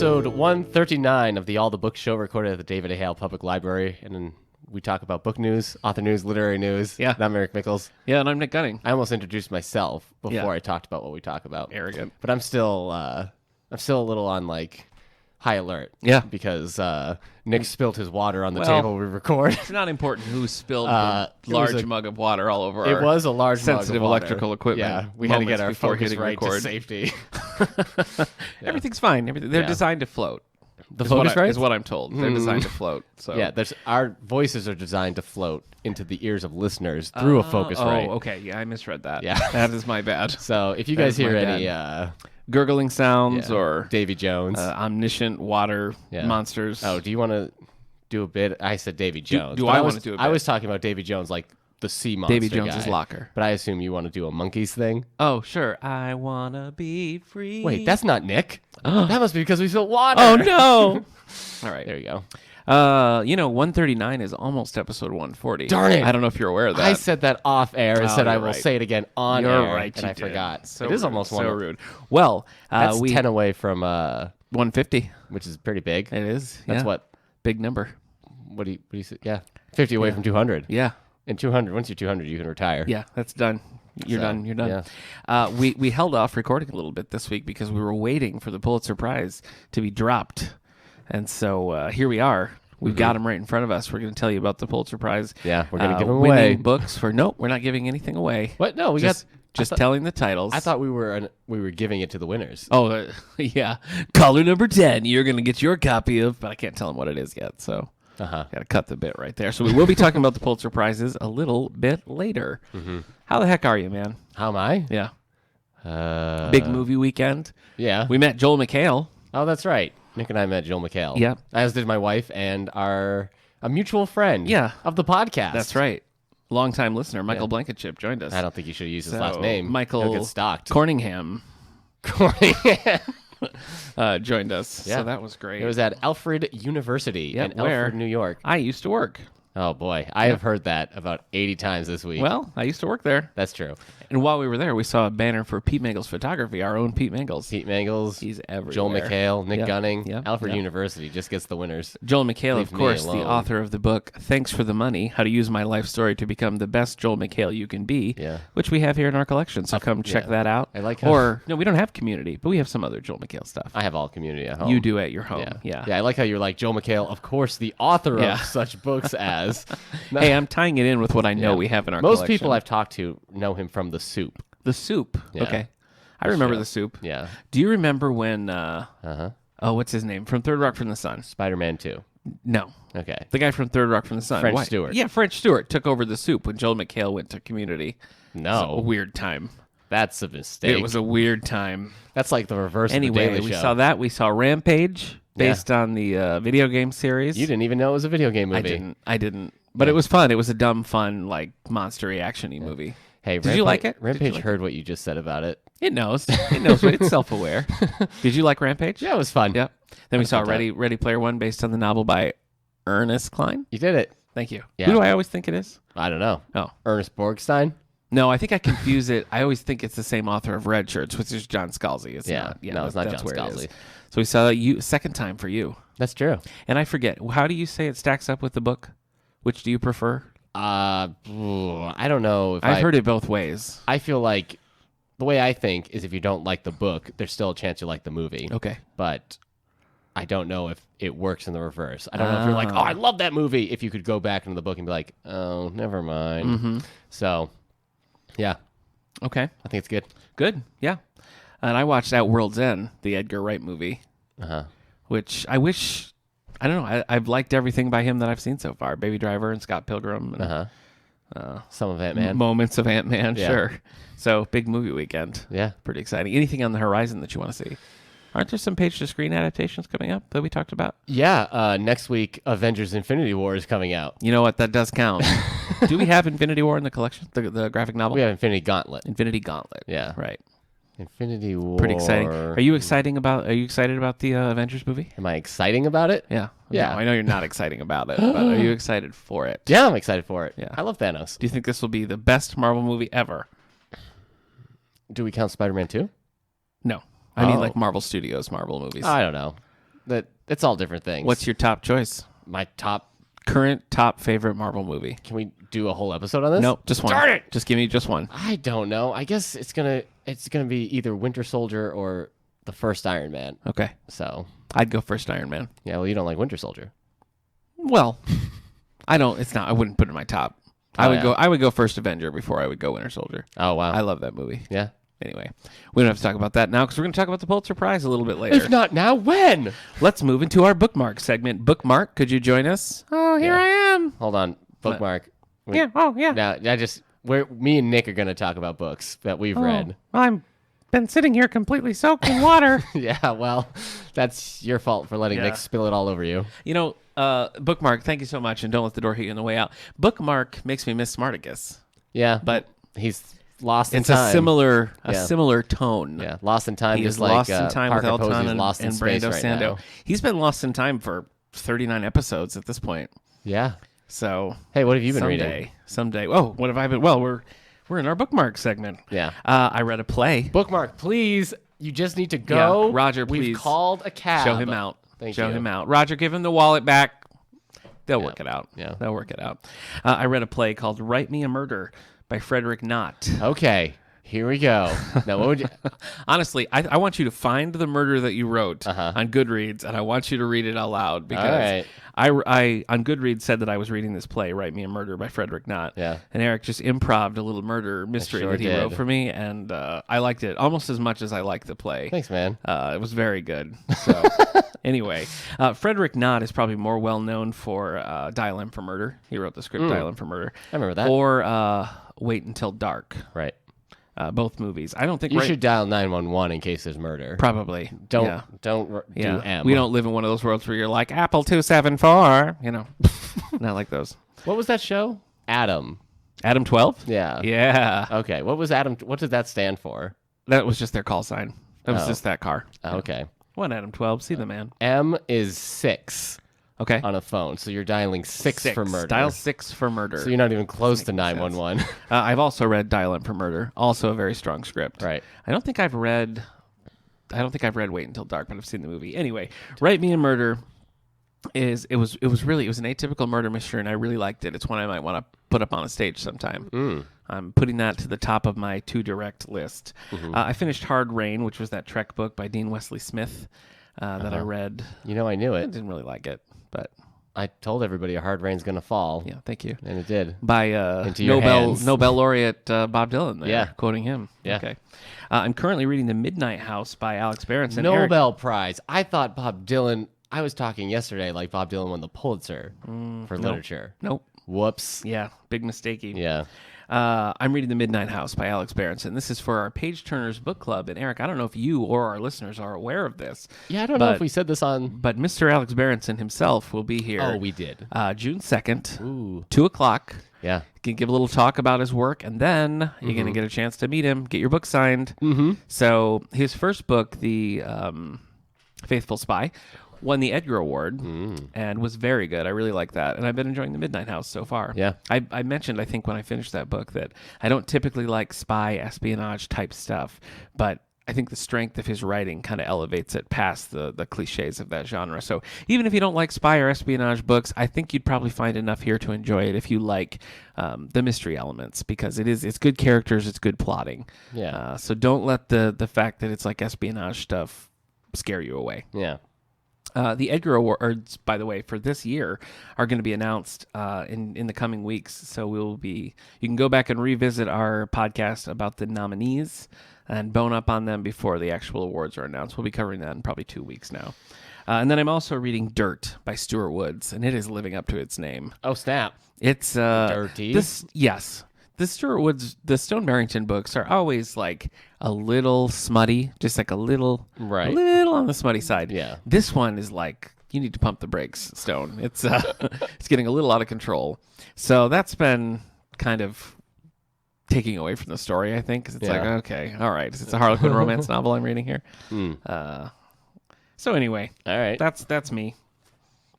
episode 139 of the All the Books show, recorded at the David A. Hale Public Library. And then we talk about book news, author news, literary news. Yeah. And I'm Eric Mchale. Yeah, and I'm Nic Gunning. I almost introduced myself before Yeah. I talked about what we talk about. Arrogant. But I'm still a little on high alert. Yeah. Because Nick spilled his water on the Well, table we record. It's not important who spilled It the was large a- mug of water all over It our was a large mug of sensitive water. electrical equipment. Yeah, we had to get our before focus hitting right to record. safety. Everything's fine. They're Yeah. designed to float. The is focus what right? is what I'm told. They're designed to float. So Yeah, our voices are designed to float into the ears of listeners through a focus right. Oh, okay. Yeah, I misread that. Yeah. That is my bad. So if you That guys is hear my any Gurgling sounds or Davy Jones. omniscient water Yeah. monsters. Oh, do you want to do a bit? I said Davy Jones. do but I was- wanna do a I bit? was talking about Davy Jones, like the sea monster Davy Jones's guy. locker. But I assume you want to do a monkeys thing. Oh, sure. I wanna be free. Wait, that's not Nick. That must be because we spilled water. Oh no! All right. There you go. 139 is almost episode 140. Darn it. I don't know if you're aware of that. I said that off air and said I you're will right. say it again on You're air, right, and you I did. forgot. So it is rude, almost so one. rude. Well, That's we 10 away from 150. which is pretty big. It is. That's yeah. what? Big number. What do you say? Yeah, 50 away from 200. Yeah. And 200. Once you're 200, you can retire. Yeah. That's done. You're So, done. You're done. yeah. We held off recording a little bit this week because we were waiting for the Pulitzer Prize to be dropped, and so here we are. We've got them right in front of us. We're going to tell you about the Pulitzer Prize. Yeah, we're gonna give 'em winning away. books for nope. We're not giving anything away. What? No, we Just got. telling the titles. I thought we were giving it to the winners. Oh, yeah. Caller number 10, you're going to get your copy of, but I can't tell them what it is yet, so got to cut the bit right there. So we will be talking about the Pulitzer Prizes a little bit later. How the heck are you, man? How am I? Yeah. Uh, Big movie weekend. Yeah. We met Joel Mchale. Oh, that's right. Nick and I met Joel Mchale. Yeah. As did my wife and a mutual friend. Yeah. Of the podcast. That's right. Longtime listener, Michael Blankenship, joined us. I don't think you should use his So, last name. Michael He'll get stalked. Corningham It joined us. Yeah. So that was great. was at Alfred University Yeah, in where? Alfred, New York. I used to work. Oh, boy. I have heard that about 80 times this week. Well, I used to work there. That's true. And while we were there, we saw a banner for Pete Mangle's photography, our own Pete Mangle's. Pete Mangles, He's everywhere. Joel Mchale, Nick Yep, Gunning. yep, Alfred yep. University just gets the winners. Joel Mchale, Leave of me course, the alone. author of the book Thanks for the Money, How to Use My Life Story to Become the Best Joel Mchale You Can Be, Yeah. which we have here in our collection. So come check yeah. that out. I like how- Or, no, we don't have Community, but we have some other Joel Mchale stuff. I have all community at home. You do at your home. Yeah. Yeah. I like how you're like, Joel Mchale, of course, the author Yeah. of such books as. Hey, I'm tying it in with what I know Yeah. we have in our Most collection. people I've talked to know him from The Soup. The Soup. Yeah. Okay. I remember show. The Soup. Yeah. Do you remember when, Uh-huh. oh, what's his name? From Third Rock from the Sun. Spider-Man 2. No. Okay. The guy from Third Rock from the Sun. French Why? Stewart. Yeah, French Stewart took over The Soup when Joel Mchale went to Community. A No. weird time. That's a mistake. It was a weird time. That's like the reverse of the Anyway, Daily we Show. saw that. We saw Rampage based on the video game series. You didn't even know it was a video game movie. I didn't. But it was fun. It was a dumb, fun, like monster-y action-y movie. Hey, Did you like it? Did you Rampage like heard what you just said about it. It knows. It knows. It's self-aware. Did you like Rampage? Yeah, it was fun. Yep. Then we saw a good Ready Player One based on the novel by Ernest Cline. You did it. Thank you. Yeah. Who do I always think it is? I don't know. Oh. Ernest Borgnine? No, I think I confuse it. I always think it's the same author of Red Shirts, which is John Scalzi. It's Yeah. not. Yeah, No, it's not that's John where it Scalzi. is. So we saw you second time for you. That's true. And I forget. How do you say it stacks up with the book? Which do you prefer? I don't know. If I've heard it both ways. I feel like the way I think is if you don't like the book, there's still a chance you like the movie. Okay. But I don't know if it works in the reverse. I don't know if you're like, oh, I love that movie. If you could go back into the book and be like, oh, never mind. Mm-hmm. So, yeah, Okay. I think it's good. Good. Yeah. And I watched At World's End, the Edgar Wright movie, which I wish, I don't know, I've liked everything by him that I've seen so far. Baby Driver and Scott Pilgrim. And, Some of Ant-Man. Moments of Ant-Man, Yeah. sure. So, big movie weekend. Yeah. Pretty exciting. Anything on the horizon that you want to see? Aren't there some page-to-screen adaptations coming up that we talked about? Yeah. Next week, Avengers Infinity War is coming out. You know what? That does count. Do we have Infinity War in the collection, the graphic novel? We have Infinity Gauntlet. Infinity Gauntlet. Yeah. Right. Infinity War. Pretty exciting. Are you excited about the Avengers movie? Am I exciting about it? Yeah. Yeah. No, I know you're not exciting about it, but are you excited for it? Yeah, I'm excited for it. Yeah. I love Thanos. Do you think this will be the best Marvel movie ever? Do we count Spider-Man 2? No. I mean Oh. like Marvel Studios Marvel movies. I don't know. it's all different things. What's your top choice? My Current top favorite Marvel movie? Can we do a whole episode on this? Nope, just one. Darn it! Just give me just one. I don't know. I guess it's gonna be either Winter Soldier or the first Iron Man. Okay. So I'd go first Iron Man. yeah. Well, you don't like Winter Soldier. Well, I don't. It's not. I wouldn't put it in my top. I would go first Avenger before I would go Winter Soldier. Oh wow. I love that movie. Yeah. Anyway, we don't have to talk about that now because we're going to talk about the Pulitzer Prize a little bit later. If not now, when? Let's move into our bookmark segment. Bookmark, could you join us? Oh, here I am. Hold on. Bookmark. Yeah. Oh, yeah. Now, me and Nick are going to talk about books that we've read. I'm been sitting here completely soaked in water. Yeah, well, that's your fault for letting Nick spill it all over you. You know, Bookmark, thank you so much, and don't let the door hit you on the way out. Bookmark makes me miss Smarticus. Yeah, but he's lost in it's time. A similar tone. Yeah, Lost in Time. He's just like lost in time Parker with Elton Posey's Lost in and Space Brando right Sando. now. He's been lost in time for 39 episodes at this point. Yeah. So hey, what have you been reading? Someday. Oh, what have I been? Well, we're in our bookmark segment. Yeah. I read a play. Bookmark, please. You just need to go. Yeah, Roger, please. We've called a cab. Show him out. Show him out. Roger, give him the wallet back. They'll work it out. Yeah. They'll work it out. I read a play called Write Me a Murder by Frederick Knott. Okay. Here we go. Now, what would you... Honestly, I want you to find the murder that you wrote on Goodreads, and I want you to read it out loud because I on Goodreads said that I was reading this play, Write Me a Murder by Frederick Knott. Yeah. And Eric just improv'd a little murder mystery that he wrote for me, and I liked it almost as much as I liked the play. Thanks, man. It was very good. So, anyway, Frederick Knott is probably more well known for Dial M for Murder. He wrote the script Dial M for Murder. I remember that. Or Wait Until Dark. Right. Both movies. I don't think you should dial 911 in case there's murder. Probably. Don't do M. We don't live in one of those worlds where you're like Apple 274. You know, not like those. What was that show? Adam 12. Yeah. Yeah. Okay. What was Adam? What did that stand for? That was just their call sign. That was just that car. Okay. One Adam 12. See the man. M is 6. Okay. On a phone, so you're dialing 6 for murder. Dial 6 for murder. So you're not even close to 911. I've also read Dial M for Murder. Also a very strong script. Right. I don't think I've read Wait Until Dark, but I've seen the movie. Anyway, Write Me a Murder was an atypical murder mystery, and I really liked it. It's one I might want to put up on a stage sometime. I'm putting that to the top of my to direct list. I finished Hard Rain, which was that Trek book by Dean Wesley Smith that I read. You know, I knew it. I didn't really like it, but I told everybody a hard rain's gonna fall. Yeah, thank you. And it did. By Nobel laureate Bob Dylan. There, quoting him. Yeah. Okay. I'm currently reading The Midnight House by Alex Berenson. Nobel Prize. I thought Bob Dylan. I was talking yesterday like Bob Dylan won the Pulitzer for literature. Nope. Whoops. Yeah, big mistakey. Yeah. I'm reading The Midnight House by Alex Berenson. This is for our Page Turners book club. And Eric, I don't know if you or our listeners are aware of this. Yeah, I don't know if we said this on... But Mr. Alex Berenson himself will be here. Oh, we did. June 2nd, Ooh. 2 o'clock. Yeah. He can give a little talk about his work, and then you're going to get a chance to meet him, get your book signed. So his first book, The Faithful Spy, won the Edgar Award and was very good. I really like that. And I've been enjoying The Midnight House so far. Yeah. I mentioned, I think, when I finished that book that I don't typically like spy, espionage type stuff, but I think the strength of his writing kind of elevates it past the cliches of that genre. So even if you don't like spy or espionage books, I think you'd probably find enough here to enjoy it if you like the mystery elements, because it's good characters, it's good plotting. Yeah. So don't let the fact that it's like espionage stuff scare you away. Yeah. The Edgar Awards, by the way, for this year are going to be announced in the coming weeks. So you can go back and revisit our podcast about the nominees and bone up on them before the actual awards are announced. We'll be covering that in probably 2 weeks now. And then I'm also reading Dirt by Stuart Woods, and it is living up to its name. Oh, snap. It's dirty. Yes. The Stuart Woods, the Stone Barrington books are always like a little smutty, just like a little on the smutty side. Yeah. This one is like, you need to pump the brakes, Stone. It's it's getting a little out of control. So that's been kind of taking away from the story, I think, because it's like, okay, all right, it's a Harlequin romance novel I'm reading here. So anyway, all right, that's me.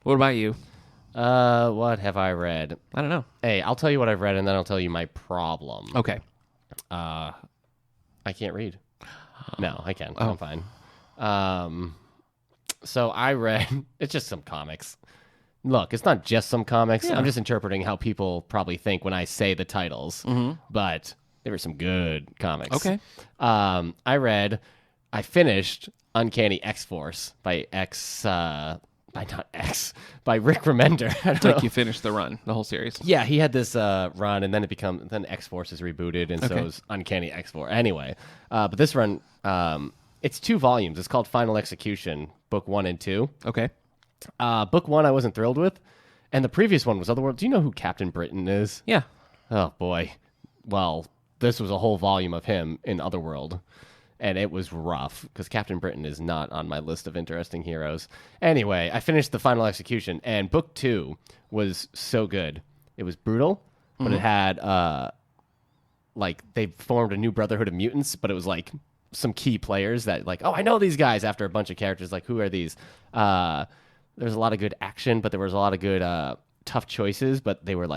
What about you? What have I read? I don't know. Hey, I'll tell you what I've read, and then I'll tell you my problem. Okay. I can't read. No, I can. I'm fine. So I read, it's just some comics. Look, it's not just some comics. Yeah. I'm just interpreting how people probably think when I say the titles. But there were some good comics. Okay. I finished Uncanny X-Force by Rick Remender. I don't know. Like you finished the run, the whole series. Yeah, he had this run, and then then X-Force is rebooted, and so Okay. is Uncanny X-Force. Anyway, but this run, it's 2 volumes. It's called Final Execution, Book 1 and 2. Okay. Book 1 I wasn't thrilled with, and the previous one was Otherworld. Do you know who Captain Britain is? Yeah. Oh, boy. Well, this was a whole volume of him in Otherworld, and it was rough, because Captain Britain is not on my list of interesting heroes. Anyway, I finished the Final Execution, and Book 2 was so good. It was brutal, but it had, they formed a new Brotherhood of Mutants, but it was, some key players that, I know these guys after a bunch of characters. Who are these? There's a lot of good action, but there was a lot of good tough choices, but they were,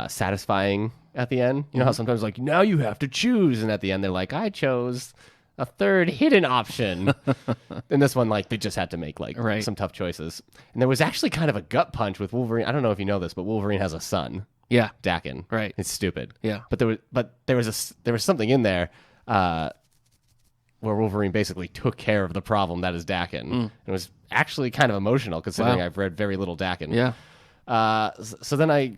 satisfying at the end. You know how sometimes now you have to choose, and at the end they're like, I chose a third hidden option. In this one, they just had to make Right. some tough choices. And there was actually kind of a gut punch with Wolverine. I don't know if you know this, but Wolverine has a son, Yeah. Dakin. Right. It's stupid. Yeah. But there was something in there where Wolverine basically took care of the problem that is Dakin. It was actually kind of emotional, considering Wow. I've read very little Dakin. Yeah. So then I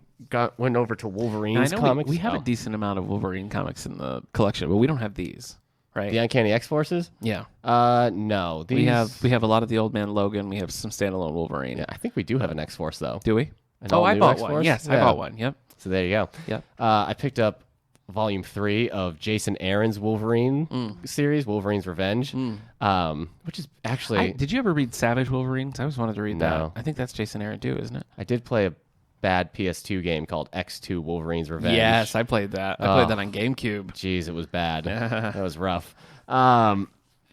went over to Wolverine's I know comics. we have a decent amount of Wolverine comics in the collection, but we don't have these, right? The Uncanny X-Forces? Yeah. No. These, We have a lot of the Old Man Logan. We have some standalone Wolverine. Yeah, I think we do have an X-Force, though. Do we? An Oh, I all-new bought X-Force? one. Yes, I Yeah. bought one. Yep. So there you go. Yep. I picked up Volume 3 of Jason Aaron's Wolverine series, Wolverine's Revenge, which is actually... Did you ever read Savage Wolverines? I always wanted to read No. that. I think that's Jason Aaron too, isn't it? I did play a bad PS2 game called X2 Wolverine's Revenge. Yes, I played that. I played that on GameCube. Jeez, it was bad. That was rough.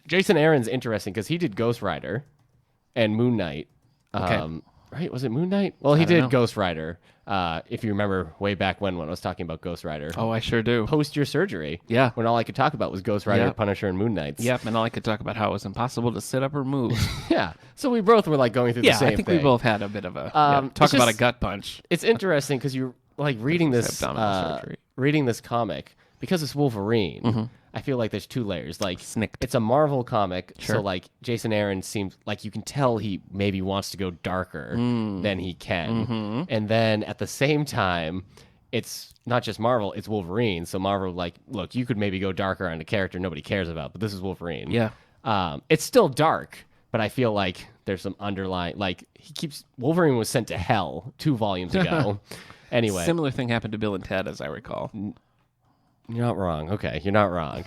Jason Aaron's interesting because he did Ghost Rider and Moon Knight. Okay. Right? Was it Moon Knight? Well, he I don't did know. Ghost Rider. If you remember way back when I was talking about Ghost Rider. Oh, I sure do. Post your surgery. Yeah. When all I could talk about was Ghost Rider, Yep. Punisher, and Moon Knights. Yep, and all I could talk about how it was impossible to sit up or move. Yeah. So we both were going through the Yeah, same I think thing. we both had a bit of a it's talk about a just- gut punch. It's interesting because you're reading this abdominal surgery. reading this comic because it's Wolverine. I feel like there's 2 layers. Snicked. It's a Marvel comic, Sure. so Jason Aaron seems you can tell he maybe wants to go darker than he can. And then at the same time, it's not just Marvel, it's Wolverine. So Marvel look, you could maybe go darker on a character nobody cares about, but this is Wolverine. Yeah. It's still dark, but I feel like there's some underlying Wolverine was sent to hell 2 volumes ago. Anyway, Similar thing happened to Bill and Ted, as I recall. you're not wrong. Okay, you're not wrong.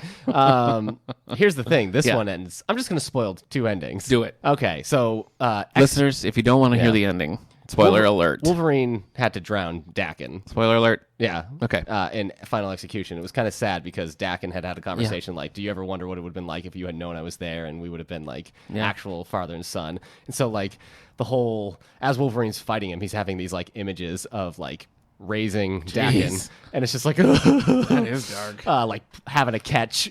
Here's the thing. This Yeah. one ends. I'm just going to spoil 2 endings. Do it. Okay, so Listeners, if you don't want to hear Yeah. the ending, spoiler alert. Wolverine had to drown Dakin. Spoiler alert. Yeah. Okay. In Final Execution. It was kind of sad because Dakin had a conversation do you ever wonder what it would have been like if you had known I was there and we would have been actual father and son? And so the whole, as Wolverine's fighting him, he's having these images of raising Dakin. And it's just That is dark. having a catch.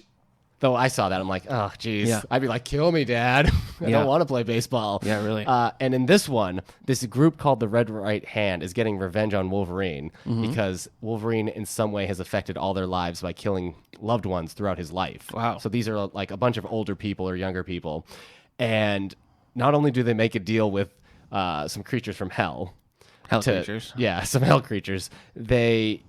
Though I saw that, I'm like, oh, geez. Yeah. I'd be like, kill me, Dad. I Yeah. don't want to play baseball. Yeah, really. And in this one, this group called the Red Right Hand is getting revenge on Wolverine because Wolverine in some way has affected all their lives by killing loved ones throughout his life. Wow. So these are a bunch of older people or younger people. And not only do they make a deal with some creatures from hell. Hell creatures. Yeah, some hell creatures. They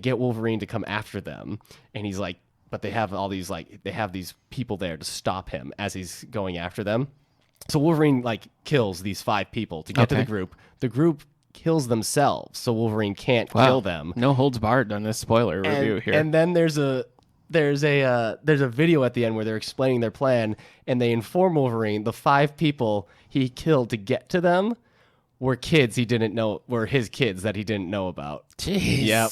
get Wolverine to come after them. And he's like, but they have all these they have these people there to stop him as he's going after them. So Wolverine kills these 5 people to get to the group. The group kills themselves, so Wolverine can't kill them. No holds barred on this spoiler review here. And then there's a video at the end where they're explaining their plan, and they inform Wolverine the 5 people he killed to get to them were his kids that he didn't know about. Jeez. Yep.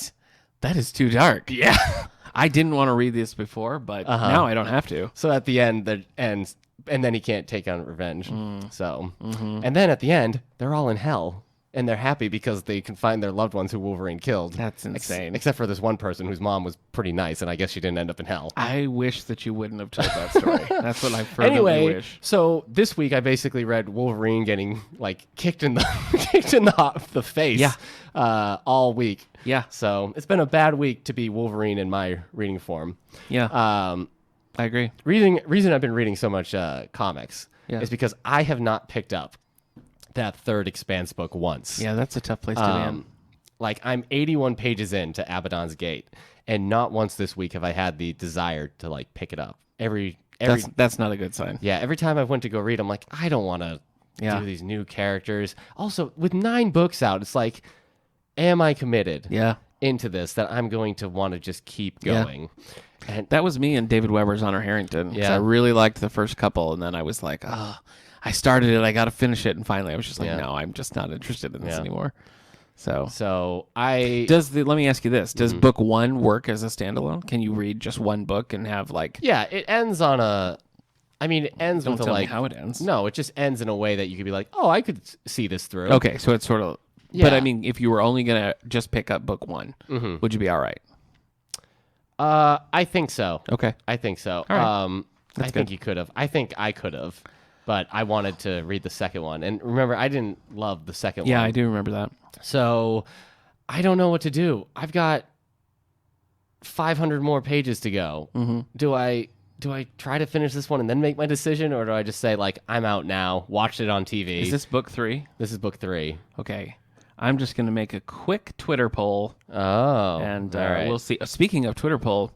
That is too dark. Yeah. I didn't want to read this before, but now I don't have to. So at the end, and then he can't take on revenge. So, and then at the end, they're all in hell. and they're happy because they can find their loved ones who Wolverine killed. That's insane. Except for this one person whose mom was pretty nice, and I guess she didn't end up in hell. I wish that you wouldn't have told that story. That's what I fervently Anyway, wish. so this week I basically read Wolverine getting like kicked in the face all week. Yeah. So it's been a bad week to be Wolverine in my reading form. Yeah. I agree. Reason I've been reading so much comics Yeah. is because I have not picked up that third Expanse book once. Yeah, that's a tough place to be in. Like I'm 81 pages into Abaddon's Gate, and not once this week have I had the desire to like pick it up. Every That's not a good sign. yeah, every time I went to go read, I'm like, I don't want to do these new characters. Also, with 9 books out, it's like, am I committed into this that I'm going to want to just keep going? And that was me and David Weber's Honor Harrington. Yeah. I really liked the first couple, and then I was like, I started it, I got to finish it, and finally I was just like, no, I'm just not interested in this anymore. So let me ask you this: does book 1 work as a standalone? Can you read just one book and have like? Yeah, it ends on a. I mean, it ends Don't with tell a me like. how it ends. No, it just ends in a way that you could be like, oh, I could see this through. Okay, so it's sort of. Yeah. But I mean, if you were only gonna just pick up book 1, would you be all right? I think so. Okay, I think so. All right. I think you could have. I think I could have, but I wanted to read the second one. And remember, I didn't love the second one. Yeah, I do remember that. So I don't know what to do. I've got 500 more pages to go. Do I try to finish this one and then make my decision, or do I just say like I'm out now, watch it on TV? Is this book 3? This is book 3. Okay. I'm just going to make a quick Twitter poll. Oh. And all right. we'll see. Speaking of Twitter poll,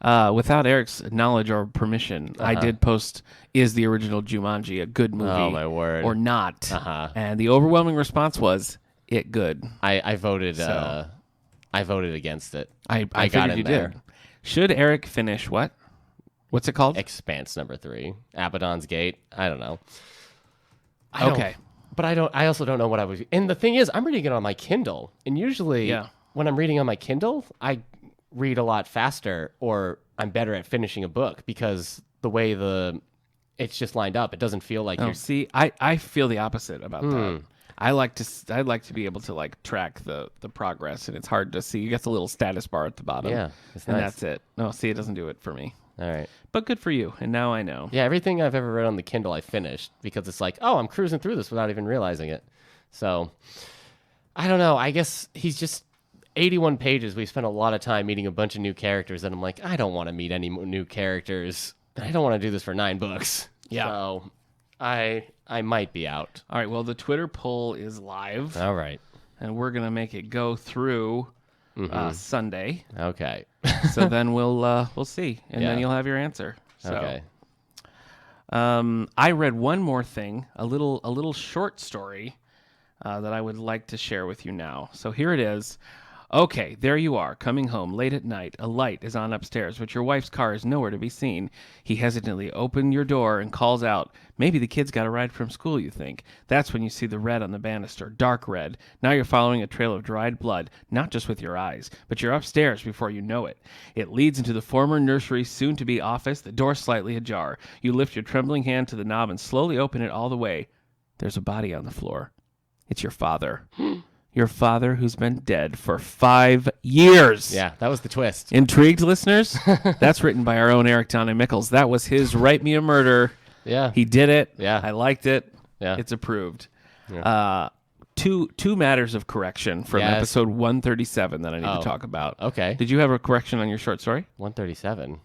without Eric's knowledge or permission, I did post, is the original Jumanji a good movie? Oh, my word. Or not? And the overwhelming response was, it good. I voted I voted against it. I got figured in you there. did. Should Eric finish what? What's it called? Expanse number 3. Abaddon's Gate. I don't know. Okay. But I also don't know what I was. And the thing is, I'm reading it on my Kindle. And usually when I'm reading on my Kindle, I read a lot faster, or I'm better at finishing a book because the way it's just lined up. It doesn't feel like you're. See, I feel the opposite about that. I'd like to be able to like track the progress, and it's hard to see. You get the little status bar at the bottom. Yeah, it's and nice. that's it. No, see, it doesn't do it for me. All right. But good for you. And now I know. Yeah, everything I've ever read on the Kindle, I finished because it's like, oh, I'm cruising through this without even realizing it. So I don't know. I guess he's just 81 pages. We spent a lot of time meeting a bunch of new characters, and I'm like, I don't want to meet any new characters. I don't want to do this for 9 books. Yeah. So I might be out. All right. Well, the Twitter poll is live. All right. And we're going to make it go through Sunday. Okay. So then we'll see, and then Yeah. you'll have your answer. So, Okay. I read one more thing, a little short story that I would like to share with you now. So here it is. Okay, there you are, coming home late at night. A light is on upstairs, but your wife's car is nowhere to be seen. He hesitantly opens your door and calls out. Maybe the kid's got a ride from school, you think. That's when you see the red on the banister, dark red. Now you're following a trail of dried blood, not just with your eyes, but you're upstairs before you know it. It leads into the former nursery, soon-to-be office, the door slightly ajar. You lift your trembling hand to the knob and slowly open it all the way. There's a body on the floor. It's your father. Your father who's been dead for 5 years. Yeah, that was the twist. Intrigued, listeners? That's written by our own Eric Donnie Mickles. That was his Write Me a Murder. Yeah. He did it. Yeah. I liked it. Yeah. It's approved. Yeah. Two matters of correction from Yes. episode 137 that I need to talk about. Okay. Did you have a correction on your short story? 137.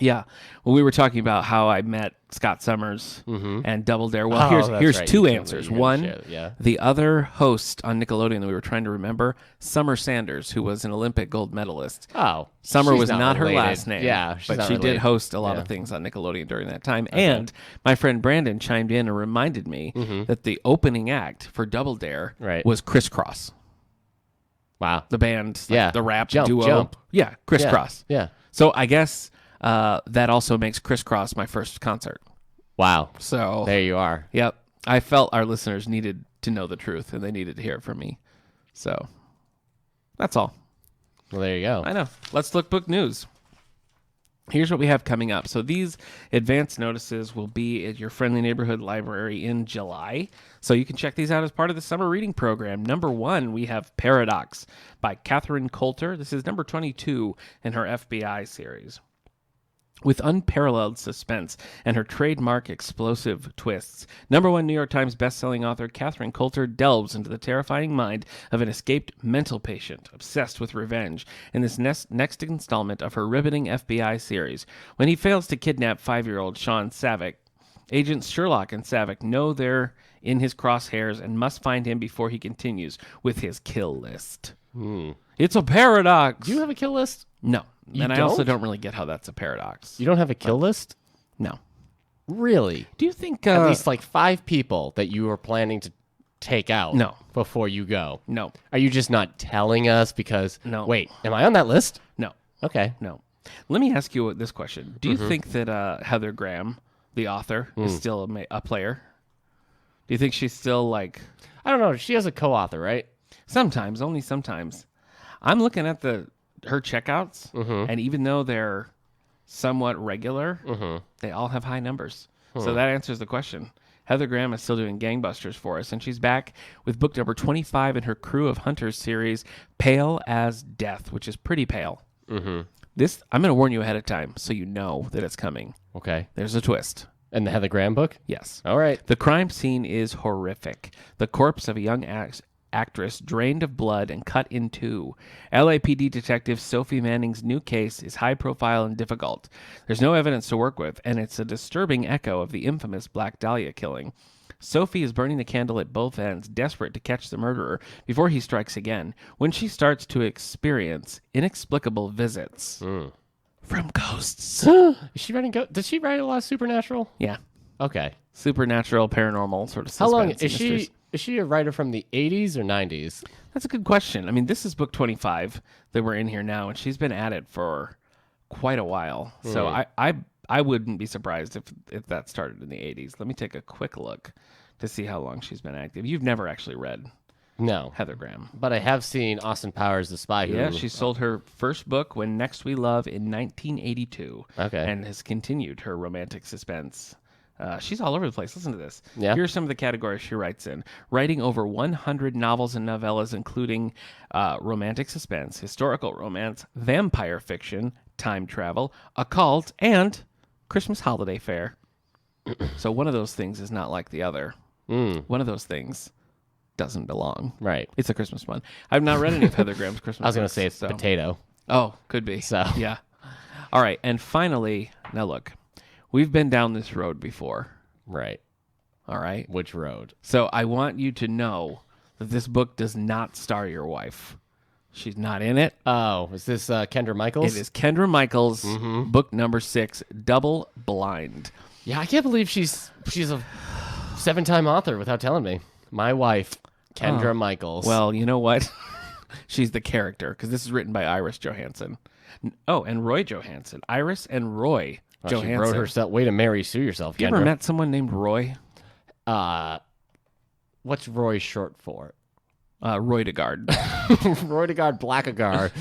Yeah. Well, we were talking about how I met Scott Summers and Double Dare. Well, Oh, that's here's right. two You told me answers. you were gonna One, share it, yeah. the other host on Nickelodeon that we were trying to remember, Summer Sanders, who was an Olympic gold medalist. Oh. Summer she's was not her related. last name. Yeah, she's but not she did related. host a lot of things on Nickelodeon during that time. And my friend Brandon chimed in and reminded me that the opening act for Double Dare was Crisscross. Wow. The band, Yeah. the rap Jump, duo. Jump. Yeah, Crisscross. Yeah. So I guess that also makes Crisscross my first concert. Wow. So There you are. Yep. I felt our listeners needed to know the truth, and they needed to hear it from me. So that's all. Well, there you go. I know. Let's look book news. Here's what we have coming up. So these advance notices will be at your friendly neighborhood library in July. So you can check these out as part of the summer reading program. Number 1, we have Paradox by Katherine Coulter. This is number 22 in her FBI series. With unparalleled suspense and her trademark explosive twists, number 1 New York Times bestselling author Katherine Coulter delves into the terrifying mind of an escaped mental patient obsessed with revenge in this next installment of her riveting FBI series. When he fails to kidnap 5-year-old Sean Savick, agents Sherlock and Savick know they're in his crosshairs and must find him before he continues with his kill list. It's a paradox. Do you have a kill list? No. You and I don't? also don't really get how that's a paradox. You don't have a kill list? No. Really? Do you think... At least like 5 people that you are planning to take out No. before you go? No. Are you just not telling us because... No. Wait, am I on that list? No. Okay. No. Let me ask you this question. Do you think that Heather Graham, the author, is still a player? Do you think she's still like... I don't know. She has a co-author, right? Sometimes, only sometimes. I'm looking at her checkouts, and even though they're somewhat regular, they all have high numbers. So that answers the question. Heather Graham is still doing gangbusters for us, and she's back with book number 25 in her Crew of Hunters series, Pale as Death, which is pretty pale. This, I'm going to warn you ahead of time so you know that it's coming. Okay. There's a twist. And the Heather Graham book? Yes. All right. The crime scene is horrific. The corpse of a young actress drained of blood and cut in two. LAPD detective Sophie Manning's new case is high profile and difficult. There's no evidence to work with, and it's a disturbing echo of the infamous Black Dahlia killing. Sophie is burning the candle at both ends, desperate to catch the murderer before he strikes again, when she starts to experience inexplicable visits from ghosts. Is she writing Does she write a lot of supernatural? Yeah. Okay. Supernatural, paranormal sort of suspense. How long is mysteries. Is she a writer from the 80s or 90s? That's a good question. I mean, this is book 25 that we're in here now, and she's been at it for quite a while. So I wouldn't be surprised if that started in the 80s. Let me take a quick look to see how long she's been active. You've never actually read No. Heather Graham. But I have seen Austin Powers, The Spy Who... Yeah, she sold her first book, When Next We Love, in 1982. Okay. And has continued her romantic suspense. She's all over the place. Listen to this. Yeah. Here are some of the categories she writes in. Writing over 100 novels and novellas, including romantic suspense, historical romance, vampire fiction, time travel, occult, and Christmas holiday fare. So one of those things is not like the other. One of those things doesn't belong. Right. It's a Christmas one. I've not read any of Heather Graham's Christmas I was going to books, say it's potato. Oh, could be. So. Yeah. All right. And finally, now look, we've been down this road before. Right. All right. Which road? So I want you to know that this book does not star your wife. She's not in it. Oh, is this Kendra Michaels? It is Kendra Michaels, book number 6, Double Blind. Yeah, I can't believe she's a 7-time author without telling me. My wife, Kendra Michaels. Well, you know what? She's the character, because this is written by Iris Johansson. Oh, and Roy Johansson. Iris and Roy Johansson. She wrote herself. Way to Mary Sue yourself, You Kendra. ever met someone named Roy? What's Roy short for? Roy DeGard. Roy DeGard Blackagar.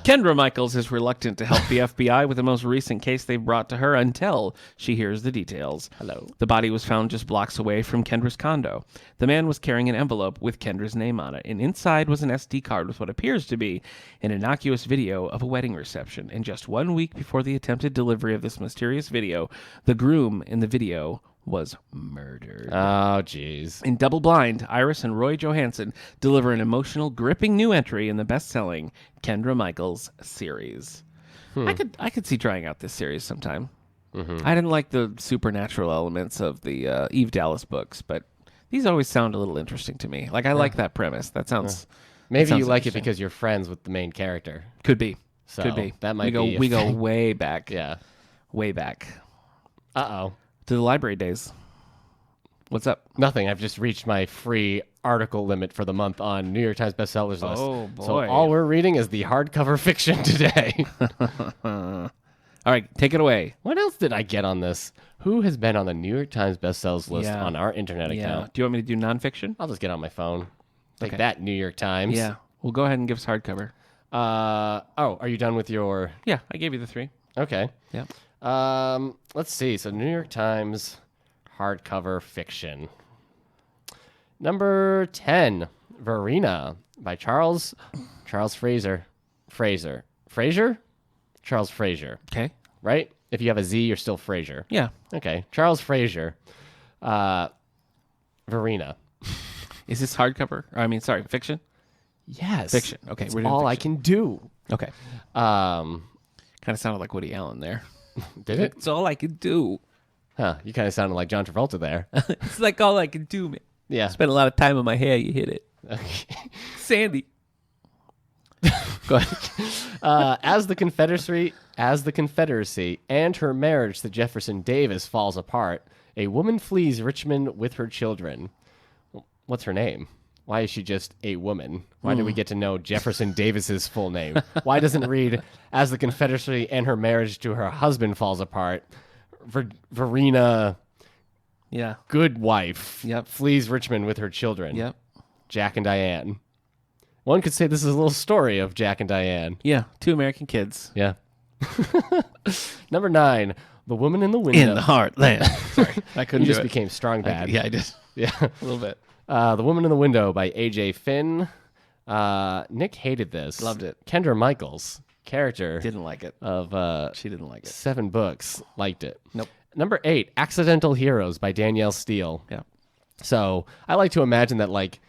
Kendra Michaels is reluctant to help the FBI with the most recent case they've brought to her until she hears the details. Hello. The body was found just blocks away from Kendra's condo. The man was carrying an envelope with Kendra's name on it, and inside was an SD card with what appears to be an innocuous video of a wedding reception. And just 1 week before the attempted delivery of this mysterious video, the groom in the video was murdered. Oh, jeez. In Double Blind, Iris and Roy Johansson deliver an emotional, gripping new entry in the best-selling Kendra Michaels series. I could see trying out this series sometime. I didn't like the supernatural elements of the Eve Dallas books, but these always sound a little interesting to me. Like, I like that premise. That sounds... Maybe sounds you like it interesting. because you're friends with the main character. Could be. So Could be. that might we be go way back. Yeah. Way back. Uh-oh. To the library days. What's up? Nothing. I've just reached my free article limit for the month on New York Times bestsellers list. Oh, boy. So all we're reading is the hardcover fiction today. All right, take it away. What else did I get on this? Who has been on the New York Times bestsellers list Yeah. on our internet account? Do you want me to do nonfiction? I'll just get on my phone. Take Okay. that, New York Times. Yeah. Well, go ahead and give us hardcover. Are you done with your... Yeah, I gave you the 3. Okay. Yeah. Let's see. So New York Times hardcover fiction. Number 10, Verena by Charles Fraser. Charles Fraser. Okay. Right? If you have a Z, you're still Fraser. Yeah. Okay. Charles Fraser. Verena. Is this hardcover? Fiction? Yes. Fiction. Okay. It's all I can do. Okay. Um, Kind of sounded like Woody Allen there. Did it? It's all I can do. Huh. You kind of sounded like John Travolta there. It's like all I can do, man. Yeah. Spent a lot of time on my hair. You hit it. Okay. Sandy. Go ahead. As the Confederacy and her marriage to Jefferson Davis falls apart, a woman flees Richmond with her children. What's her name? Why is she just a woman? Why do we get to know Jefferson Davis's full name? Why doesn't it read, as the Confederacy and her marriage to her husband falls apart, Verena Yeah. Goodwife Yep. flees Richmond with her children? Yep. Jack and Diane. One could say this is a little story of Jack and Diane. Yeah. 2 American kids. Yeah. Number 9, The Woman in the Window. In the heartland. Sorry. I couldn't You do just it. became strong bad. Yeah, I did. Yeah. A little bit. The Woman in the Window by A.J. Finn. Nick hated this. Loved it. Kendra Michaels, character Didn't like it. of She didn't like it. 7 books, liked it. Nope. Number 8, Accidental Heroes by Danielle Steele. Yeah. So I like to imagine that, like,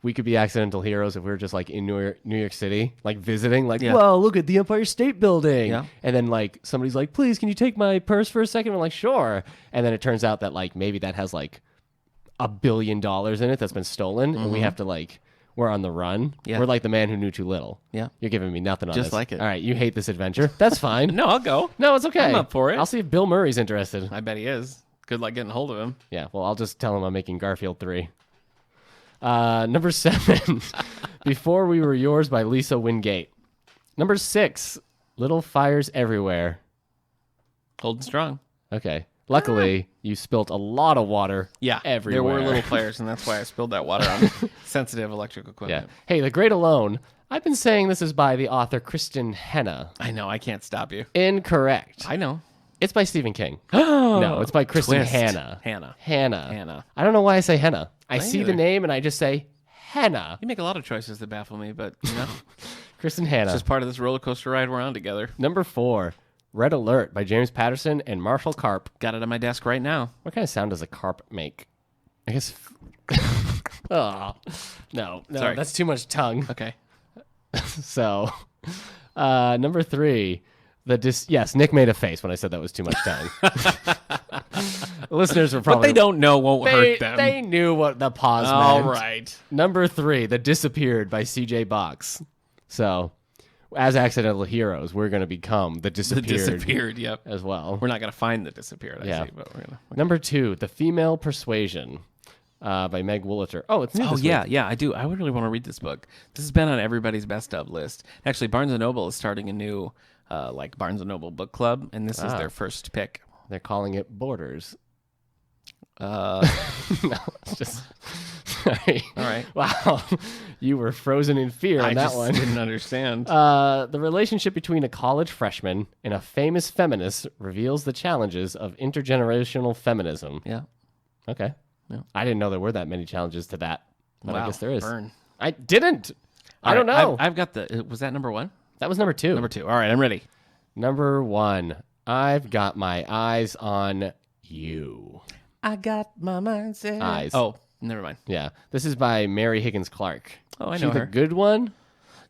we could be accidental heroes if we were just, like, in New York City, like, visiting, like, Yeah. whoa, look at the Empire State Building. Yeah. And then, like, somebody's like, please, can you take my purse for a second? We're like, sure. And then it turns out that, like, maybe that has, like, $1 billion in it that's been stolen, and we have to, like, we're on the run. Yeah. We're like the man who knew too little. Yeah. You're giving me nothing on Just this. like it. All right, you hate this adventure. That's fine. No, I'll go. No, it's okay. I'm up for it. I'll see if Bill Murray's interested. I bet he is. Good luck getting hold of him. Yeah, well, I'll just tell him I'm making Garfield 3. Number 7, Before We Were Yours by Lisa Wingate. Number 6, Little Fires Everywhere. Holding strong. Okay. Luckily, you spilt a lot of water everywhere. There were little flares, and that's why I spilled that water on sensitive electric Yeah. equipment. Hey, The Great Alone. I've been saying this is by the author Kristen Hanna. I know. I can't stop you. Incorrect. I know. It's by Stephen King. No, it's by Kristen Twist. Hanna. Hannah. Hannah. I don't know why I say Henna. I see the neither. name and I just say Henna. You make a lot of choices that baffle me, but, you know, Kristen Hanna. it's just part of this roller coaster ride we're on together. Number 4, Red Alert by James Patterson and Marshall Karp. Got it on my desk right now. What kind of sound does a carp make? I guess. Oh, no, Sorry. that's too much tongue. Okay. So, number 3, yes, Nick made a face when I said that was too much tongue. Listeners were What probably they don't know won't hurt them. They knew what the pause All meant. right. Number 3, The Disappeared by C.J. Box. So, as accidental heroes, we're going to become the disappeared, Yep. as well. We're not going to find the disappeared, I Yeah. see, but we're going to. Number 2, The Female Persuasion by Meg Woliter. Oh, it's new Oh, this yeah, week. yeah, I do. I would really want to read this book. This has been on everybody's best of list. Actually, Barnes & Noble is starting a new, like, Barnes & Noble book club, and this is their first pick. They're calling it Borders. No, it's just... Sorry. all right. Wow. You were frozen in fear on I that just one. didn't understand. The relationship between a college freshman and a famous feminist reveals the challenges of intergenerational feminism. Yeah. Okay. Yeah. I didn't know there were that many challenges to that, but I Wow, guess there is. burn. I didn't. I All don't right, know. I've got the. Was that number 1? That was number 2. Number 2. All right, I'm ready. Number 1. I've got my eyes on you. I got my mind set. Eyes. Oh, never mind. Yeah. This is by Mary Higgins Clark. Oh, I She know the her. good one?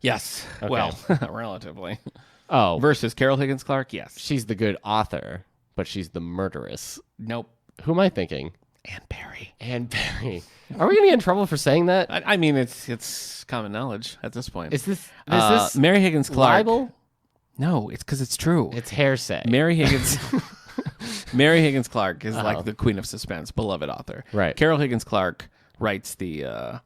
Yes. Okay. Well, relatively. Oh, Versus Carol Higgins Clark. Yes. she's the good author, but she's the murderess. Nope. Who am I thinking? Anne Perry. Anne Barry. Are we going to get in trouble for saying that? I mean, it's common knowledge at this point. Is this Mary Higgins Clark? libel? No, it's because it's true. It's hearsay. Mary Higgins. Mary Higgins Clark is Oh. like the queen of suspense, beloved author. Right. Carol Higgins Clark writes the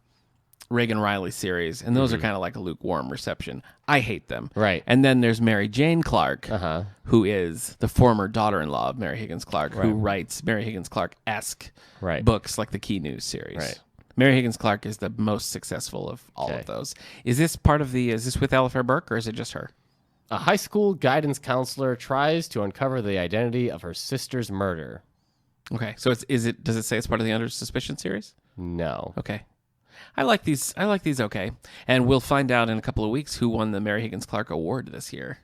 Reagan Riley series, and those are kind of like a lukewarm reception. I hate them. Right. And then there's Mary Jane Clark, Uh-huh. who is the former daughter-in-law of Mary Higgins Clark, who Right. writes Mary Higgins Clark-esque Right. books like the Key News series. Right. Mary Higgins Clark is the most successful of all of those. Is this with Alistair Burke, or is it just her? A high school guidance counselor tries to uncover the identity of her sister's murder. Okay, so does it say it's part of the Under Suspicion series? No. Okay. I like these okay. And we'll find out in a couple of weeks who won the Mary Higgins Clark Award this year.